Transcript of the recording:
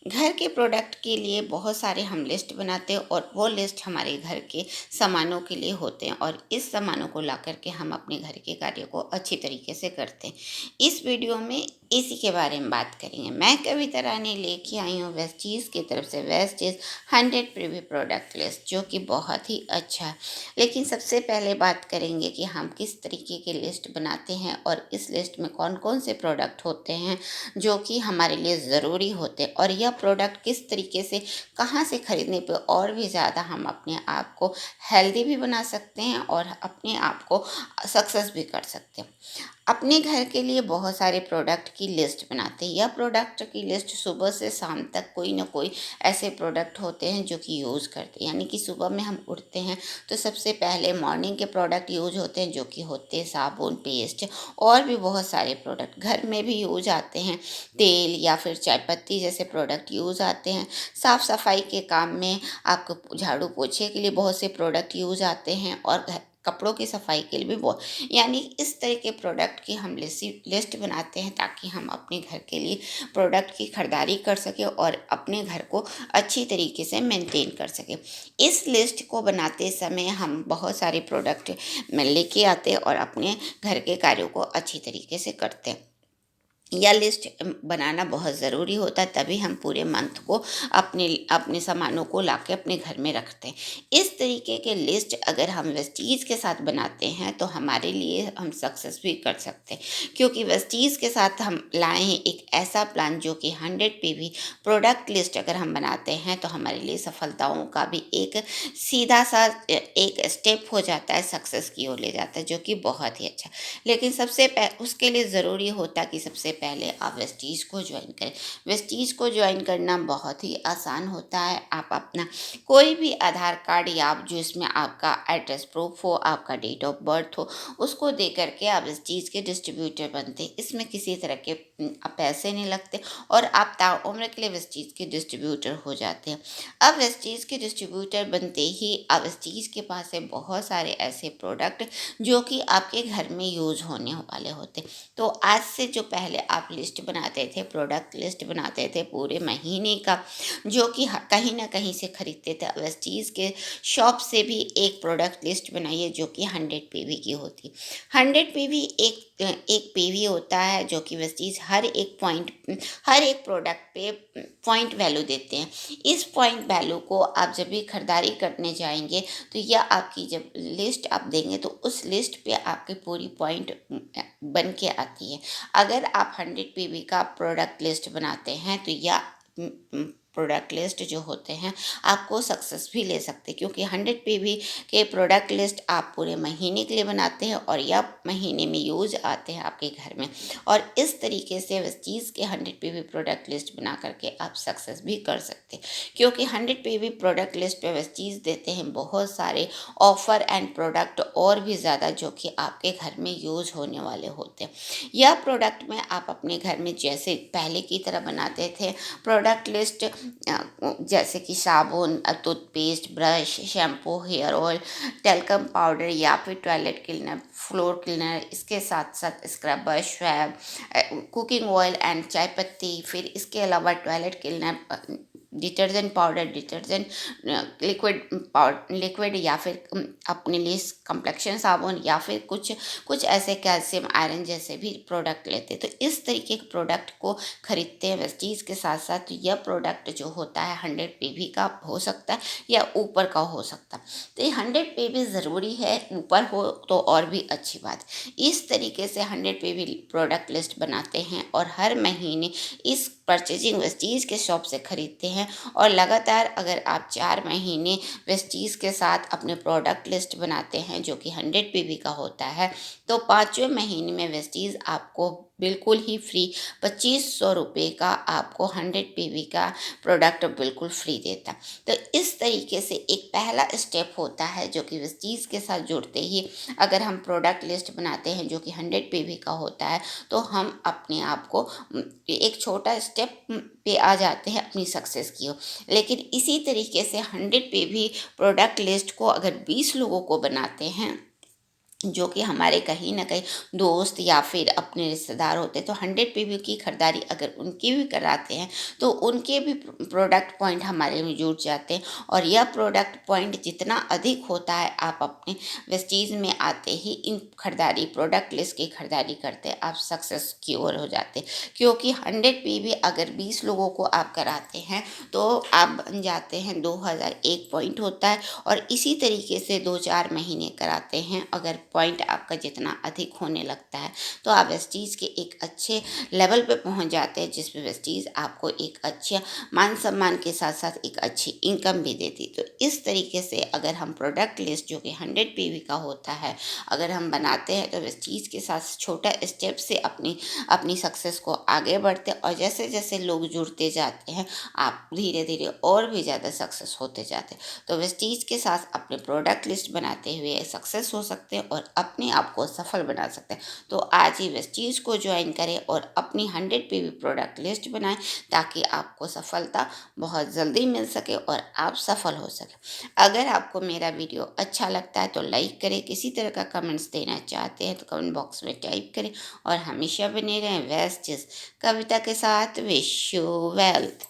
घर के प्रोडक्ट के लिए बहुत सारे हम लिस्ट बनाते हैं और वो लिस्ट हमारे घर के सामानों के लिए होते हैं और इस सामानों को ला कर के हम अपने घर के कार्य को अच्छी तरीके से करते हैं। इस वीडियो में इसी के बारे में बात करेंगे। मैं कविता रानी लेके आई हूँ वेस्टीज़ की तरफ से वेस्टीज़ 100 प्रीव्यू प्रोडक्ट लिस्ट, जो कि बहुत ही अच्छा है। लेकिन सबसे पहले बात करेंगे कि हम किस तरीके की लिस्ट बनाते हैं और इस लिस्ट में कौन कौन से प्रोडक्ट होते हैं जो कि हमारे लिए ज़रूरी होते हैं, और यह प्रोडक्ट किस तरीके से कहाँ से खरीदने पे और भी ज़्यादा हम अपने आप को हेल्दी भी बना सकते हैं और अपने आप को सक्सेस भी कर सकते हैं। अपने घर के लिए बहुत सारे प्रोडक्ट की लिस्ट बनाते हैं। यह प्रोडक्ट की लिस्ट सुबह से शाम तक कोई ना कोई ऐसे प्रोडक्ट होते हैं जो कि यूज़ करते हैं। यानी कि सुबह में हम उठते हैं तो सबसे पहले मॉर्निंग के प्रोडक्ट यूज होते हैं, जो कि होते हैं साबुन, पेस्ट और भी बहुत सारे प्रोडक्ट घर में भी यूज आते हैं। तेल या फिर चाय पत्ती जैसे प्रोडक्ट यूज़ आते हैं। साफ़ सफाई के काम में आपको झाड़ू पोछे के लिए बहुत से प्रोडक्ट यूज़ आते हैं और कपड़ों की सफाई के लिए भी बहुत, यानी इस तरह के प्रोडक्ट की हम लिस्ट बनाते हैं ताकि हम अपने घर के लिए प्रोडक्ट की खरीदारी कर सकें और अपने घर को अच्छी तरीके से मेंटेन कर सकें। इस लिस्ट को बनाते समय हम बहुत सारे प्रोडक्ट में लेके आते हैं और अपने घर के कार्यों को अच्छी तरीके से करते हैं। यह लिस्ट बनाना बहुत ज़रूरी होता है, तभी हम पूरे मंथ को अपने अपने सामानों को लाके अपने घर में रखते हैं। इस तरीके के लिस्ट अगर हम वेस्टीज़ के साथ बनाते हैं तो हमारे लिए हम सक्सेस भी कर सकते हैं, क्योंकि वेस्टीज़ के साथ हम लाए हैं एक ऐसा प्लान जो कि 100 पीवी प्रोडक्ट लिस्ट अगर हम बनाते हैं तो हमारे लिए सफलताओं का भी एक सीधा सा एक स्टेप हो जाता है, सक्सेस की ओर ले जाता है, जो कि बहुत ही अच्छा। लेकिन उसके लिए ज़रूरी होता है कि सबसे पहले आप वेस्टीज़ को ज्वाइन करें। वेस्टीज़ को ज्वाइन करना बहुत ही आसान होता है। आप अपना कोई भी आधार कार्ड या आप जो इसमें आपका एड्रेस प्रूफ हो, आपका डेट ऑफ बर्थ हो, उसको दे करके आप वेस्टीज़ के डिस्ट्रीब्यूटर बनते हैं। इसमें किसी तरह के पैसे नहीं लगते और आप ताउम्र के लिए वेस्टीज़ के डिस्ट्रीब्यूटर हो जाते हैं। अब वेस्टीज़ के डिस्ट्रीब्यूटर बनते ही अब वेस्टीज़ के पास है बहुत सारे ऐसे प्रोडक्ट जो कि आपके घर में यूज़ होने वाले होते। तो आज से जो पहले आप लिस्ट बनाते थे, प्रोडक्ट लिस्ट बनाते थे पूरे महीने का, जो कि कहीं ना कहीं से खरीदते थे, वेस्टीज़ के शॉप से भी एक प्रोडक्ट लिस्ट बनाइए जो कि 100 पीवी की होती। 100 पीवी एक पीवी होता है जो कि वेस्टीज़ हर एक प्रोडक्ट पे पॉइंट वैल्यू देते हैं। इस पॉइंट वैल्यू को आप जब भी खरीदारी करने जाएंगे तो यह आपकी जब लिस्ट आप देंगे तो उस लिस्ट पे आपकी पूरी पॉइंट बन के आती है। अगर आप 100 पीवी का प्रोडक्ट लिस्ट बनाते हैं तो यह प्रोडक्ट लिस्ट जो होते हैं आपको सक्सेस भी ले सकते हैं, क्योंकि 100 पीवी के प्रोडक्ट लिस्ट आप पूरे महीने के लिए बनाते हैं और यह महीने में यूज आते हैं आपके घर में। और इस तरीके से वेस्टीज़ के 100 पीवी प्रोडक्ट लिस्ट बना करके आप सक्सेस भी कर सकते हैं, क्योंकि 100 पीवी प्रोडक्ट लिस्ट पे वेस्टीज़ देते हैं बहुत सारे ऑफर एंड प्रोडक्ट और भी ज़्यादा जो कि आपके घर में यूज़ होने वाले होते हैं। यह प्रोडक्ट में आप अपने घर में जैसे पहले की तरह बनाते थे प्रोडक्ट लिस्ट, जैसे कि साबुन, toothpaste, brush, shampoo, hair oil, talcum powder या फिर टॉयलेट क्लीनर, फ्लोर क्लीनर, इसके साथ साथ scrubber, swab, cooking oil and चाय पत्ती, फिर इसके अलावा toilet cleaner, detergent powder, detergent liquid या फिर अपने लिए कंप्लेक्शन साबुन या फिर कुछ ऐसे कैल्शियम आयरन जैसे भी प्रोडक्ट लेते हैं। तो इस तरीके के प्रोडक्ट को खरीदते हैं वेस्टीज़ के साथ साथ। यह प्रोडक्ट जो होता है 100 पीवी का हो सकता है या ऊपर का हो सकता है। तो ये 100 पीवी ज़रूरी है, ऊपर हो तो और भी अच्छी बात। इस तरीके से 100 पीवी प्रोडक्ट लिस्ट बनाते हैं और हर महीने इस परचेजिंग वेस्टीज़ के शॉप से खरीदते हैं और लगातार अगर आप 4 महीने वेस्टीज़ के साथ अपने प्रोडक्ट लिस्ट बनाते हैं जो कि 100 पीवी का होता है, तो 5वें महीने में वेस्टीज़ आपको बिल्कुल ही फ्री 2500 रुपये का आपको 100 पीवी का प्रोडक्ट बिल्कुल फ्री देता। तो इस तरीके से एक पहला स्टेप होता है जो कि वेस्टीज़ के साथ जुड़ते ही अगर हम प्रोडक्ट लिस्ट बनाते हैं जो कि 100 पीवी का होता है, तो हम अपने आप को एक छोटा स्टेप पे आ जाते हैं अपनी सक्सेस की ओर। लेकिन इसी तरीके से 100 पीवी प्रोडक्ट लिस्ट को अगर 20 लोगों को बनाते हैं जो कि हमारे कहीं न कहीं दोस्त या फिर अपने रिश्तेदार होते हैं, तो 100 पीवी की खरीदारी अगर उनकी भी कराते हैं, तो उनके भी प्रोडक्ट पॉइंट हमारे में जुड़ जाते हैं। और यह प्रोडक्ट पॉइंट जितना अधिक होता है, आप अपने वेस्टीज में आते ही इन खरीदारी प्रोडक्ट लिस्ट की खरीदारी करते हैं, आप सक्सेस की ओर हो जाते हैं। क्योंकि 100 पीवी अगर 20 लोगों को आप कराते हैं, तो आप बन जाते हैं 2001 पॉइंट होता है। और इसी तरीके से 2-4 महीने कराते हैं, अगर पॉइंट आपका जितना अधिक होने लगता है, तो आप वेस्टीज के एक अच्छे लेवल पे पहुंच जाते हैं, जिसमें वेस्टीज आपको एक अच्छा मान सम्मान के साथ साथ एक अच्छी इनकम भी देती। तो इस तरीके से अगर हम प्रोडक्ट लिस्ट जो कि 100 पीवी का होता है, अगर हम बनाते हैं, तो वेस्टीज के साथ छोटा स्टेप से अपनी अपनी सक्सेस को आगे बढ़ते हैं। और जैसे जैसे लोग जुड़ते जाते हैं, आप धीरे धीरे और भी ज़्यादा सक्सेस होते जाते हैं। तो वेस्टीज के साथ अपने प्रोडक्ट लिस्ट बनाते हुए सक्सेस हो सकते हैं और अपने आप को सफल बना सकते हैं। तो आज ही वेस्टीज को ज्वाइन करें और अपनी 100 पीवी प्रोडक्ट लिस्ट बनाएं, ताकि आपको सफलता बहुत जल्दी मिल सके और आप सफल हो सके। अगर आपको मेरा वीडियो अच्छा लगता है तो लाइक करें, किसी तरह का कमेंट्स देना चाहते हैं तो कमेंट बॉक्स में टाइप करें, और हमेशा बने रहें वेस्टीज कविता के साथ। Wish you wealth.